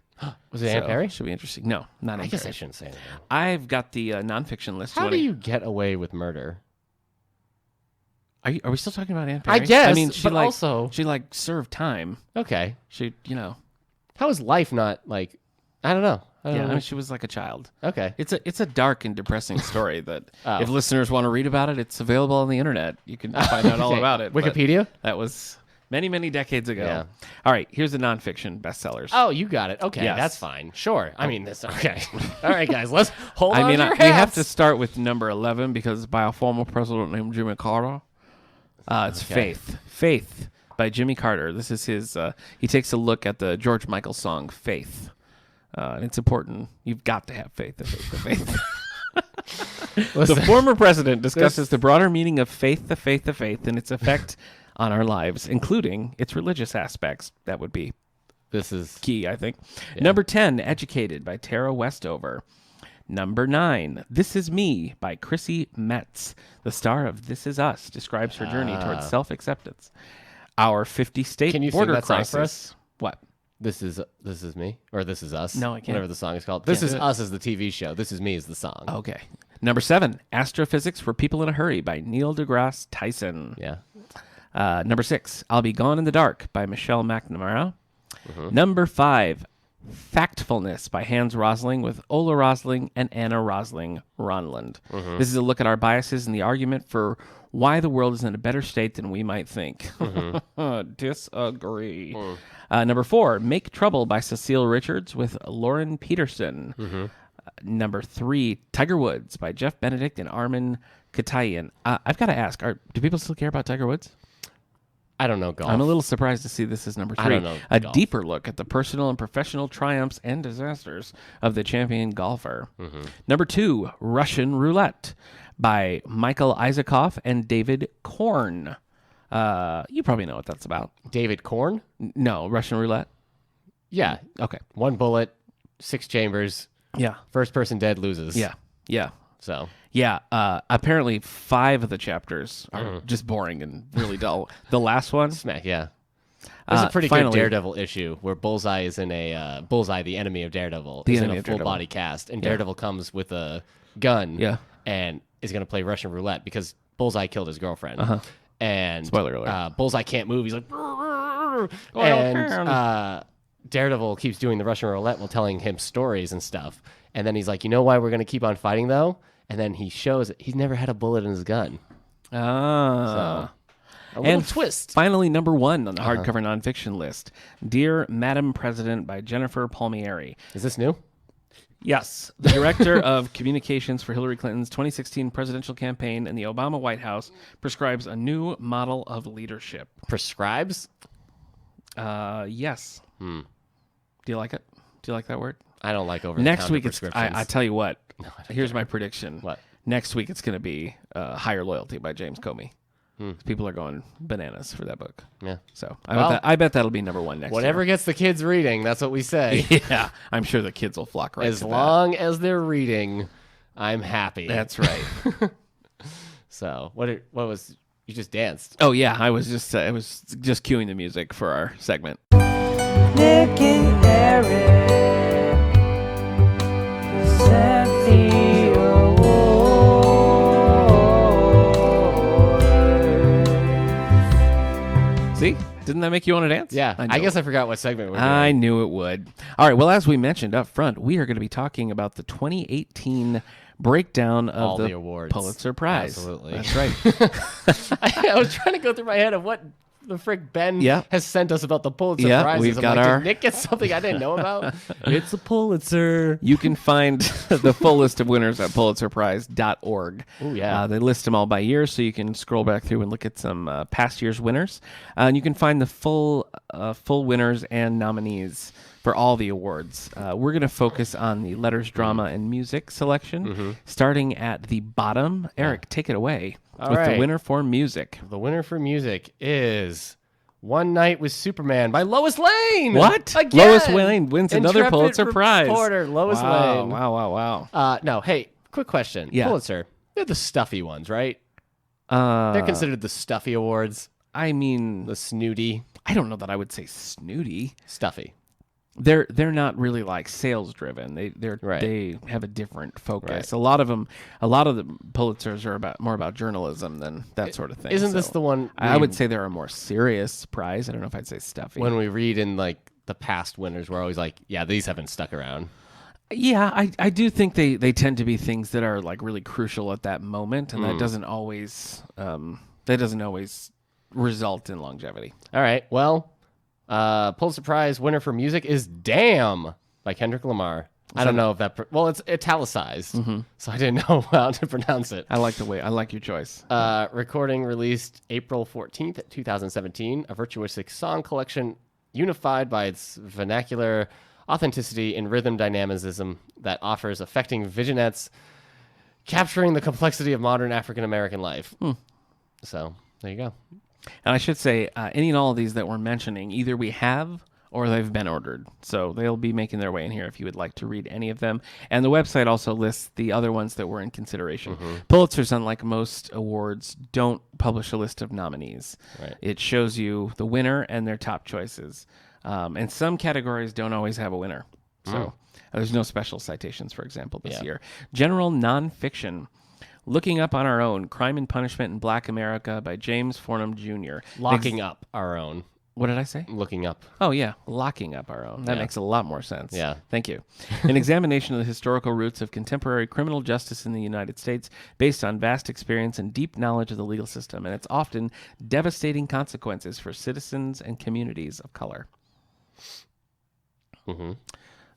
Was it Aunt Perry? Should be interesting. No, not Aunt Perry. I guess I shouldn't say anything. I've got the nonfiction list. How do you get away with murder? Are we still talking about Aunt Perry? I guess, I mean, also... She, served time. Okay. She, How is life not, I don't know. I mean, she was like a child. Okay. It's a dark and depressing story that if listeners want to read about it, it's available on the internet. You can find out all about it. Wikipedia? That was many, many decades ago. Yeah. All right, here's the nonfiction bestsellers. Oh, you got it. Okay, Yes. that's fine. Sure. I mean, this. Okay. All right, guys, let's hold I on mean, to your we have to hats. start with number 11 because it's by a former president named Jimmy Carter. It's Faith. Faith by Jimmy Carter. This is his, he takes a look at the George Michael song, Faith. And it's important. You've got to have faith. The former president discusses the broader meaning of faith, and its effect on our lives, including its religious aspects. That would be This is key, I think. Yeah. Number 10, Educated by Tara Westover. Number 9, This Is Me by Chrissy Metz. The star of This Is Us describes her journey towards self-acceptance. Our 50-state Can you border sing that song crisis. for us? What? This is me, or This Is Us. No, I can't. Whatever the song is called. This Is Us is the TV show. This Is Me is the song. Okay. Number 7, Astrophysics for People in a Hurry by Neil deGrasse Tyson. Yeah. Number 6, I'll Be Gone in the Dark by Mchale McNamara. Number 5, Factfulness by Hans Rosling with Ola Rosling and Anna Rosling Ronland. This is a look at our biases and the argument for why the world is in a better state than we might think. Disagree. Number 4, Make Trouble by Cecile Richards with Lauren Peterson. Number 3, Tiger Woods by Jeff Benedict and Armin Katayan. I've got to ask, do people still care about Tiger Woods? I don't know golf. I'm a little surprised to see this as number 3. I don't know a golf. deeper look at the personal and professional triumphs and disasters of the champion golfer. Number 2, Russian Roulette by Michael Isaacoff and David Korn. You probably know what that's about. David Korn? No, Russian Roulette. Yeah. Okay. 1 bullet, 6 chambers. Yeah. First person dead loses. Yeah. Yeah. So. Yeah. Apparently 5 of the chapters are just boring and really dull. The last one. Smack, yeah. There's a pretty finally, good Daredevil issue where Bullseye is in a Bullseye, the enemy of Daredevil, is in a full body cast, and Daredevil comes with a gun, and is going to play Russian roulette because Bullseye killed his girlfriend. And spoiler alert. Bullseye can't move. He's like, and Daredevil keeps doing the Russian roulette while telling him stories and stuff. And then he's like, you know why we're going to keep on fighting though? And then he shows it. He's never had a bullet in his gun. So, a little twist. Finally, number 1 on the hardcover nonfiction list, Dear Madam President by Jennifer Palmieri. Is this new? Yes. The director of communications for Hillary Clinton's 2016 presidential campaign and the Obama White House prescribes a new model of leadership. Prescribes? Yes. Do you like it? Do you like that word? I don't like over Next week, prescriptions. I tell you what. Here's my prediction. What? Next week, it's going to be Higher Loyalty by James Comey. People are going bananas for that book. Yeah. So I bet that'll be number 1 next Whatever year. gets the kids reading, that's what we say. Yeah. I'm sure the kids will flock right As to long as they're reading, I'm happy. That's right. So, what was... You just danced. Oh, yeah. I was just cueing the music for our segment. Nic and Eric present the awards. See? Didn't that make you want to dance? Yeah. I guess I forgot what segment we were doing. I knew it would. All right. Well, as we mentioned up front, we are going to be talking about the 2018 breakdown of all the awards. Pulitzer Prize. Absolutely. That's right. I was trying to go through my head of what the frick Ben has sent us about the Pulitzer Prize. We've got our... Did Nick get something I didn't know about? It's a Pulitzer. You can find the full list of winners at pulitzerprize.org. Oh, yeah. They list them all by year, so you can scroll back through and look at some past year's winners. And you can find the full winners and nominees for all the awards. We're going to focus on the letters, drama, and music selection, starting at the bottom. Eric, take it away All with right. the winner for music. The winner for music is One Night with Superman by Lois Lane. What? Again! Lois Lane wins another Intrepid Pulitzer Prize. Reporter, Lois Wow, Lane. wow. No, hey, quick question. Yeah. Pulitzer, they're the stuffy ones, right? They're They're considered the stuffy awards. I mean, The snooty, I don't know that I would say snooty. stuffy. They're not really like sales driven. Right. They have a different focus. Right. A lot of the Pulitzers are more about journalism than that sort of thing. Isn't this So the one I would say they're a more serious prize. I don't know if I'd say stuffy. when we read in like the past winners, we're always like, yeah, these haven't stuck around. Yeah, I do think they tend to be things that are like really crucial at that moment, and that doesn't always result in longevity. All right, well, Pulitzer Prize winner for music is "Damn" by Kendrick Lamar. I don't know if that. It's italicized, so I didn't know how to pronounce it. I like your choice. Recording released April 14th, 2017. A virtuosic song collection unified by its vernacular authenticity and rhythm dynamism that offers affecting vignettes capturing the complexity of modern African American life. So there you go. And I should say, any and all of these that we're mentioning, either we have or they've been ordered. So they'll be making their way in here if you would like to read any of them. And the website also lists the other ones that were in consideration. Pulitzer's, unlike most awards, don't publish a list of nominees. Right. It shows you the winner and their top choices. And some categories don't always have a winner. So there's no special citations, for example, this year. General nonfiction. Looking Up on Our Own, Crime and Punishment in Black America by James Fornam Jr. Locking up our own. What did I say? Looking up. Oh, yeah. Locking Up Our Own. That makes a lot more sense. Yeah. Thank you. An examination of the historical roots of contemporary criminal justice in the United States based on vast experience and deep knowledge of the legal system and its often devastating consequences for citizens and communities of color.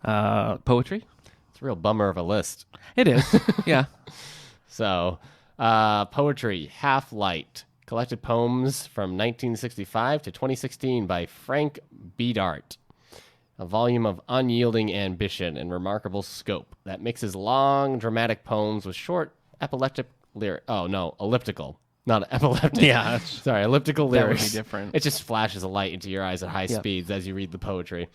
Poetry? It's a real bummer of a list. It is. Yeah. So, poetry, Half Light, collected poems from 1965 to 2016 by Frank Bedart. A volume of unyielding ambition and remarkable scope that mixes long, dramatic poems with short, elliptical. Not epileptic. Yeah. Sorry, elliptical That would be lyrics. different. It just flashes a light into your eyes at high speeds as you read the poetry.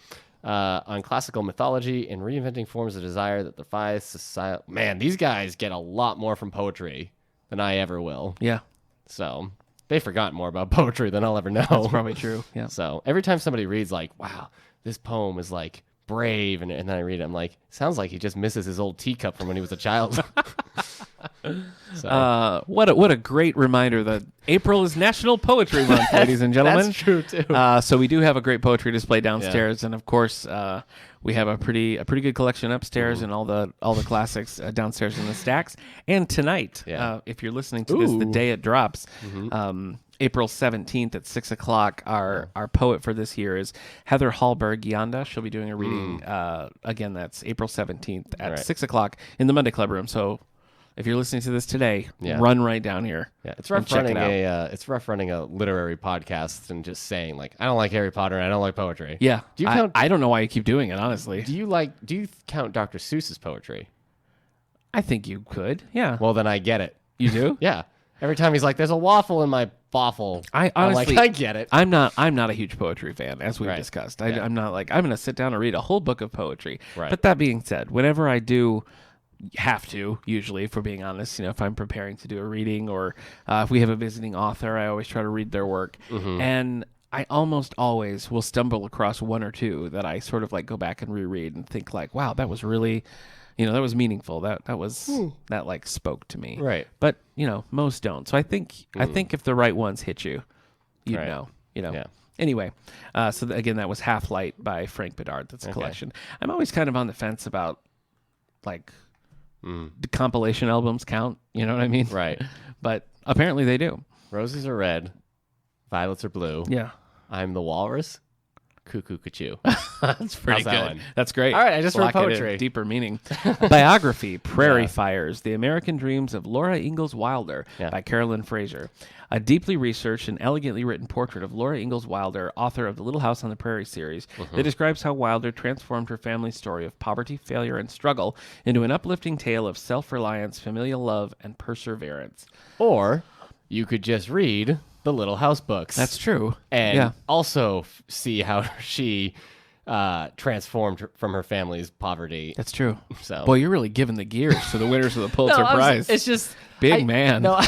On classical mythology and reinventing forms of desire that defy society. Man, these guys get a lot more from poetry than I ever will. Yeah. So they forgot more about poetry than I'll ever know. That's probably true. Yeah. So every time somebody reads like, wow, this poem is like brave, and then I read it, I'm like, sounds like he just misses his old teacup from when he was a child. So. What a great reminder that April is National Poetry Month, ladies and gentlemen. That's true too. So we do have a great poetry display downstairs, and of course, we have a pretty good collection upstairs and all the classics downstairs in the stacks. And tonight, if you're listening to this the day it drops, April 17th at 6 o'clock, our poet for this year is Heather Hallberg Yanda. She'll be doing a reading. Again, that's April 17th at 6 o'clock in the Monday Club Room. So if you're listening to this today, run right down here. Yeah, it's rough running a literary podcast and just saying like, I don't like Harry Potter and I don't like poetry. Yeah. Do you count? I don't know why you keep doing it, honestly. Do you count Dr. Seuss's poetry? I think you could. Yeah. Well, then I get it. You do? Yeah. Every time he's like, "There's a waffle in my waffle," I I'm honestly, like, I get it. I'm not a huge poetry fan, as we've Right. discussed. Yeah. I'm not like I'm going to sit down and read a whole book of poetry. Right. But that being said, whenever I do have to, usually, if we're being honest, if I'm preparing to do a reading or if we have a visiting author, I always try to read their work. And I almost always will stumble across one or two that I sort of like go back and reread and think like, wow, that was really, that was meaningful. That was that like spoke to me. Right. But most don't. So I think if the right ones hit you, you'd Right. know. Yeah. Anyway, so again, that was Half Light by Frank Bedard. That's a collection. I'm always kind of on the fence about like the compilation albums count. You know what I mean? Right. But apparently they do. Roses are red, violets are blue. Yeah. I'm the walrus. Cuckoo Cuckoo. That's pretty How's that good. one? That's great. All right, I just wrote Lock it in. poetry. Deeper meaning. Biography, Prairie Yeah. Fires, The American Dreams of Laura Ingalls Wilder Yeah. by Carolyn Fraser. A deeply researched and elegantly written portrait of Laura Ingalls Wilder, author of the Little House on the Prairie series, that describes how Wilder transformed her family's story of poverty, failure, and struggle into an uplifting tale of self-reliance, familial love, and perseverance. Or you could just read the Little House books. That's true. And yeah. also see how she transformed from her family's poverty. That's true. So. Boy, you're really giving the gears to the winners of the Pulitzer No, Prize. It's just Big man. No,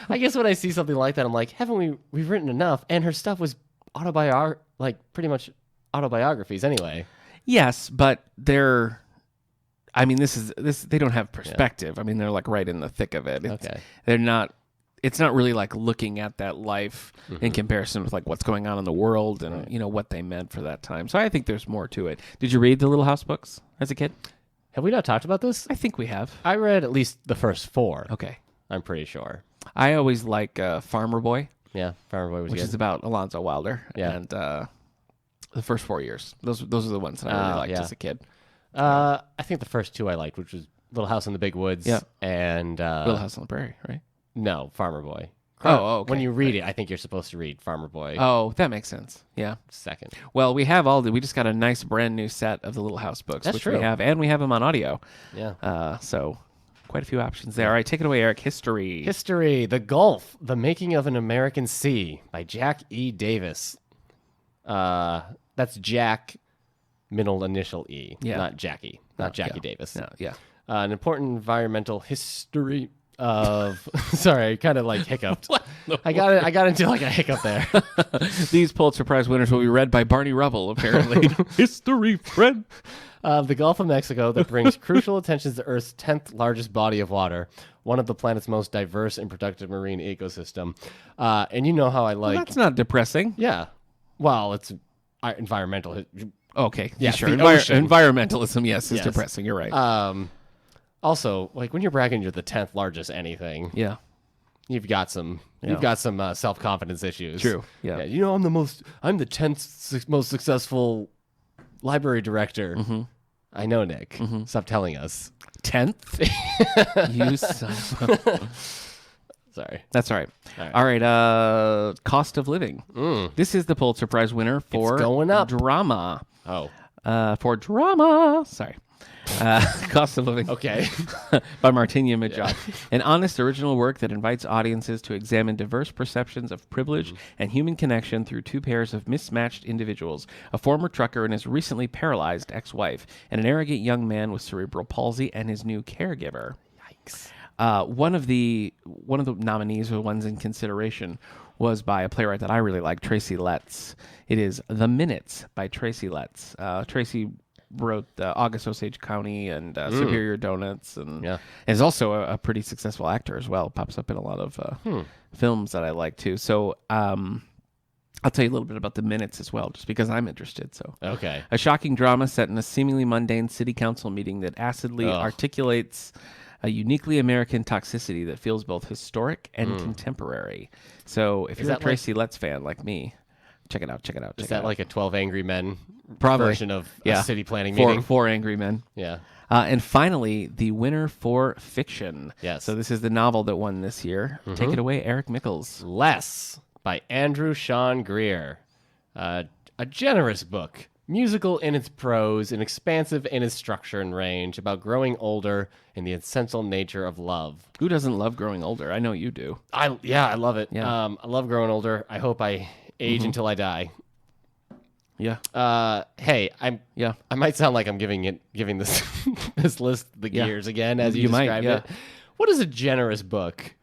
I guess when I see something like that, I'm like, haven't we've written enough? And her stuff was pretty much autobiographies anyway. Yes, but they're. I mean, this. They don't have perspective. Yeah. I mean, they're like right in the thick of it. Okay. They're not. It's not really like looking at that life in comparison with like what's going on in the world and you know what they meant for that time. So I think there's more to it. Did you read the Little House books as a kid? Have we not talked about this? I think we have. I read at least the first 4. Okay. I'm pretty sure. I always like Farmer Boy. Yeah, Farmer Boy was which good. is about Alonzo Wilder. Yeah. And the first 4 years. Those are the ones that I really liked as a kid. I think the first 2 I liked, which was Little House in the Big Woods. Yeah. And Little House on the Prairie, right? No, Farmer Boy. Oh, okay. When you read it, I think you're supposed to read Farmer Boy Oh, that makes sense. Yeah. second. Well, we just got a nice brand new set of the Little House books, That's which true. we have, and we have them on audio. Yeah. So quite a few options there. All right, take it away, Eric. History. History, The Gulf, The Making of an American Sea by Jack E. Davis. That's Jack, middle initial E, not Jackie, not Jackie Davis. No, yeah. An important environmental history of. Sorry, I kind of like hiccuped. I got into like a hiccup there. These Pulitzer Prize winners will be read by Barney Rubble, apparently. History, friend. The Gulf of Mexico that brings crucial attention to Earth's 10th largest body of water, one of the planet's most diverse and productive marine ecosystem. And you know how I like. Well, that's not depressing. Yeah. Well, it's environmental. Okay. Yeah, sure. the ocean. Environmentalism, yes, is Yes. depressing. You're right. Also, like when you're bragging you're the 10th largest anything, yeah. you've got some self-confidence issues. True. Yeah. You know, I'm the 10th most successful library director. Mm-hmm. I know, Nick. Stop telling us. 10th? You son of a... Sorry. That's all right. All right. Cost of living. This is the Pulitzer Prize winner for It's going up. drama. Oh. For drama. Sorry. Cost of Living. Okay. By Martinia Mchale. An honest original work that invites audiences to examine diverse perceptions of privilege and human connection through 2 pairs of mismatched individuals, a former trucker and his recently paralyzed ex-wife, and an arrogant young man with cerebral palsy and his new caregiver. Yikes. One of the nominees, or the ones in consideration, was by a playwright that I really like, Tracy Letts. It is The Minutes by Tracy Letts. Tracy wrote August Osage County and Superior Donuts, and is also a pretty successful actor as well. Pops up in a lot of films that I like too. So I'll tell you a little bit about The Minutes as well, just because I'm interested. So Okay. a shocking drama set in a seemingly mundane city council meeting that acidly articulates a uniquely American toxicity that feels both historic and contemporary. So if you're a Tracy Letts fan like me, check it out. Is that like a 12 Angry Men Probably. version of a city planning meeting? Four Angry Men. Yeah. And finally, the winner for fiction. Yes. So this is the novel that won this year. Take it away, Eric Mickles. Less by Andrew Sean Greer. A generous book, musical in its prose and expansive in its structure and range, about growing older and the essential nature of love. Who doesn't love growing older? I know you do. I love it. Yeah. I love growing older. I hope I age until I die. Yeah. Hey, Yeah. I might sound like I'm giving this this list the gears again as you might, described it. What is a generous book?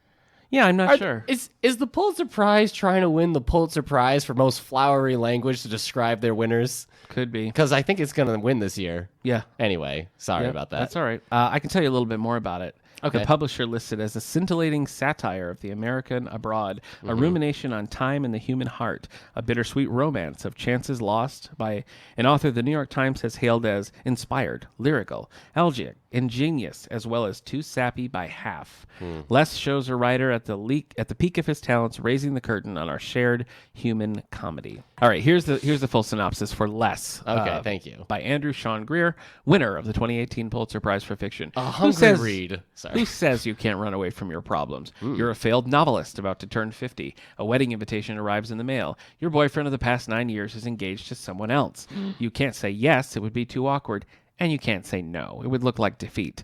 Yeah, I'm not sure. Is the Pulitzer Prize trying to win the Pulitzer Prize for most flowery language to describe their winners? Could be. Because I think it's going to win this year. Yeah. Anyway, sorry about that. That's all right. I can tell you a little bit more about it. Okay. The publisher listed as a scintillating satire of the American abroad, a rumination on time and the human heart, a bittersweet romance of chances lost by an author the New York Times has hailed as inspired, lyrical, elegiac, ingenious, as well as too sappy by half. Les shows a writer at the peak of his talents, raising the curtain on our shared human comedy. All right, here's the full synopsis for Les. Okay, thank you. By Andrew Sean Greer, winner of the 2018 Pulitzer Prize for Fiction. A hungry read. Sorry. Who says you can't run away from your problems? You're a failed novelist about to turn 50. A wedding invitation arrives in the mail. Your boyfriend of the past 9 years is engaged to someone else. You can't say yes, it would be too awkward. And you can't say no. It would look like defeat.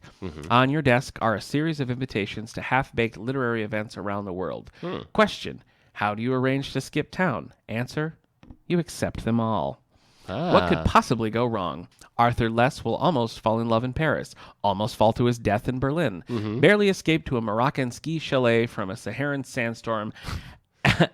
On your desk are a series of invitations to half-baked literary events around the world. Question, how do you arrange to skip town? Answer, you accept them all. What could possibly go wrong? Arthur Les will almost fall in love in Paris, almost fall to his death in Berlin, barely escape to a Moroccan ski chalet from a Saharan sandstorm,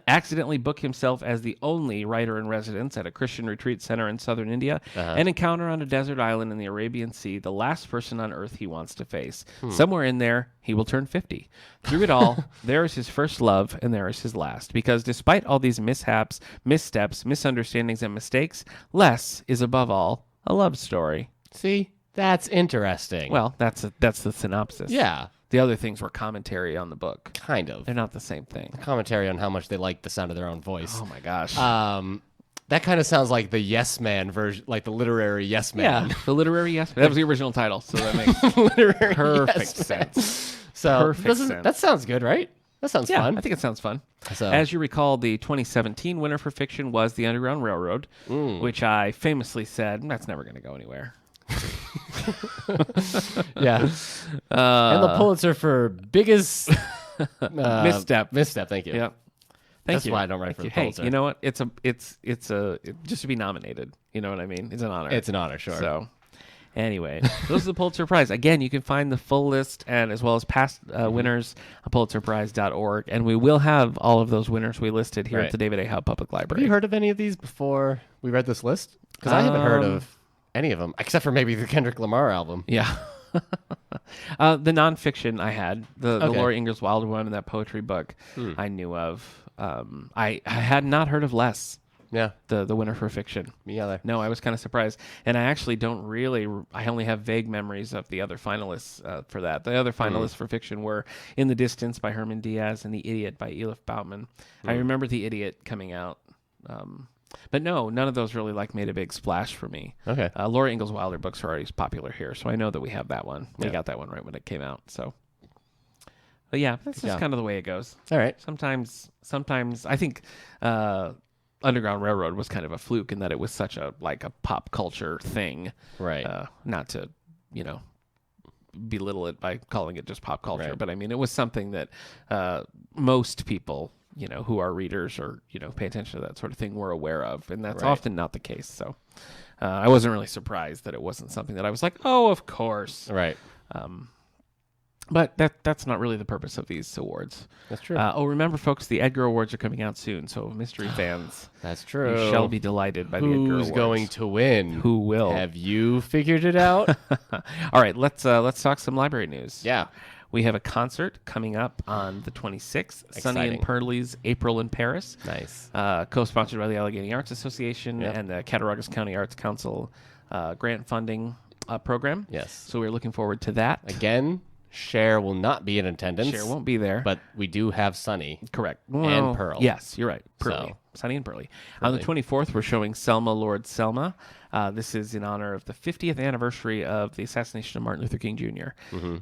accidentally book himself as the only writer in residence at a Christian retreat center in southern India, and encounter on a desert island in the Arabian Sea the last person on earth he wants to face. Somewhere in there, he will turn 50. Through it all, there is his first love, and there is his last. Because despite all these mishaps, missteps, misunderstandings, and mistakes, Les is above all a love story. See, that's interesting. Well, that's the synopsis. Yeah. The other things were commentary on the book. Kind of. They're not the same thing. Commentary on how much they like the sound of their own voice. Oh my gosh. That kind of sounds like the Yes Man version, like the literary Yes Man. Yeah, the literary Yes Man. That was the original title, so that makes Literary perfect Yes Man. sense. So Perfect sense. that sounds good, right? That sounds Yeah, fun. I think it sounds fun. So- As you recall, the 2017 winner for fiction was The Underground Railroad, which I famously said, that's never going to go anywhere. Yeah. And the Pulitzer for biggest Misstep. Misstep, thank you. Yeah. That's you. why I don't write Thank for the you. Hey, Pulitzer. you know what? It's just to be nominated. You know what I mean? It's an honor. It's an honor, sure. So, anyway, those are the Pulitzer Prize. Again, you can find the full list and as well as past winners on pulitzerprize.org. And we will have all of those winners we listed here Right. at the David A. Howe Public Have Library. you heard of any of these before we read this list? Because I haven't heard of any of them, except for maybe the Kendrick Lamar album. Yeah. The nonfiction I had, the Okay. Laura Ingalls Wilder one and that poetry book I knew of. I had not heard of Les, Yeah. the winner for fiction. Me either. No, I was kind of surprised. And I actually I only have vague memories of the other finalists for that. The other finalists for fiction were In the Distance by Herman Diaz and The Idiot by Elif Boutman. I remember The Idiot coming out. But no, none of those really made a big splash for me. Okay. Laura Ingalls Wilder books are already popular here, so I know that we have that one. We Yeah. got that one right when it came out. So, but yeah, that's just Yeah. kind of the way it goes. All right. Sometimes I think Underground Railroad was kind of a fluke in that it was such a pop culture thing. Right. Not to belittle it by calling it just pop culture, Right. but I mean it was something that most people who are readers or pay attention to that sort of thing were aware of, and that's Right. often not the case. So I wasn't really surprised that it wasn't something that I was like, oh, of course. Right. But that's not really the purpose of these awards. That's true. Remember, folks, the Edgar Awards are coming out soon, so mystery fans, That's true. you shall be delighted by the Edgar Awards. Who's going to win? Who will? Have you figured it out? All right, let's talk some library news. Yeah. We have a concert coming up on the 26th, Sonny Exciting. and Pearlie's April in Paris. Nice. Co-sponsored by the Allegheny Arts Association Yep. and the Cattaraugus County Arts Council grant funding program. Yes. So we're looking forward to that. Again, Cher will not be in attendance. Cher won't be there. But we do have Sunny. Correct. And Pearl. Yes, you're right. Pearlie. So- Sonny and Pearlie. On the 24th, we're showing Selma, Lord Selma. This is in honor of the 50th anniversary of the assassination of Martin Luther King Jr.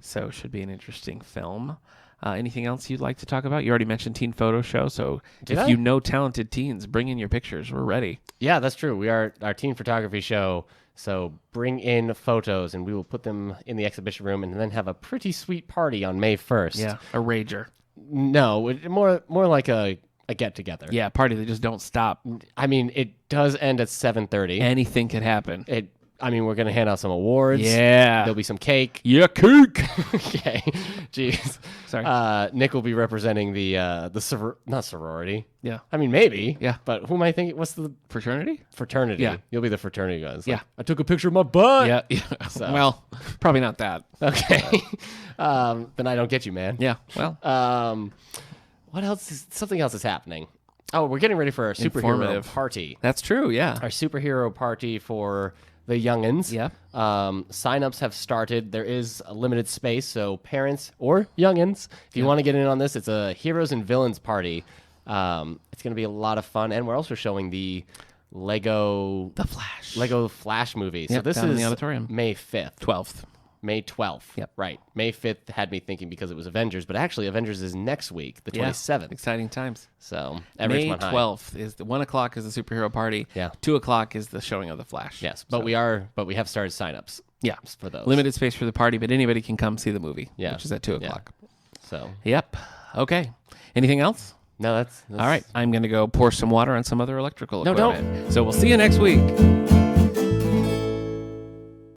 So it should be an interesting film. Anything else you'd like to talk about? You already mentioned Teen Photo Show. So Did if I? you know talented teens, bring in your pictures. We're ready. Yeah, that's true. We are our teen photography show. So bring in photos and we will put them in the exhibition room and then have a pretty sweet party on May 1st. Yeah, a rager. No, more like a get together. Yeah, party that just don't stop. I mean, it does end at 7:30. Anything could happen. We're going to hand out some awards. Yeah. There'll be some cake. Yeah, cake. Okay. Jeez. Sorry. Nick will be representing the not sorority. Yeah. I mean, maybe. Yeah. But who am I thinking? What's the Fraternity? fraternity? Yeah. You'll be the fraternity guys. Yeah. I took a picture of my butt. Yeah. So- Well, probably not that. Okay. Then I don't get you, man. Yeah. Well, What else? Something else is happening. Oh, we're getting ready for our superhero Informative. party. that's true. Yeah. Our superhero party for the youngins. Yeah. Sign-ups have started. There is a limited space, so parents or youngins, if you want to get in on this, it's a heroes and villains party. It's going to be a lot of fun, and we're also showing the Lego Flash movie. So Yep, this down in is the auditorium. May 5th. 12th. May 12th. Yep. Right. May 5th had me thinking because it was Avengers, but actually Avengers is next week, the 27th. Exciting times. So May Richmond High. 12th is the 1 o'clock is the superhero party. Yeah. 2 o'clock is the showing of the Flash. Yes, but we have started signups. Yeah. For those. Limited space for the party, but anybody can come see the movie. Yeah. Which is at 2 o'clock. So Yep. Okay. Anything else? no, that's All right. I'm going to go pour some water on some other electrical No, don't. equipment. So we'll see you next week.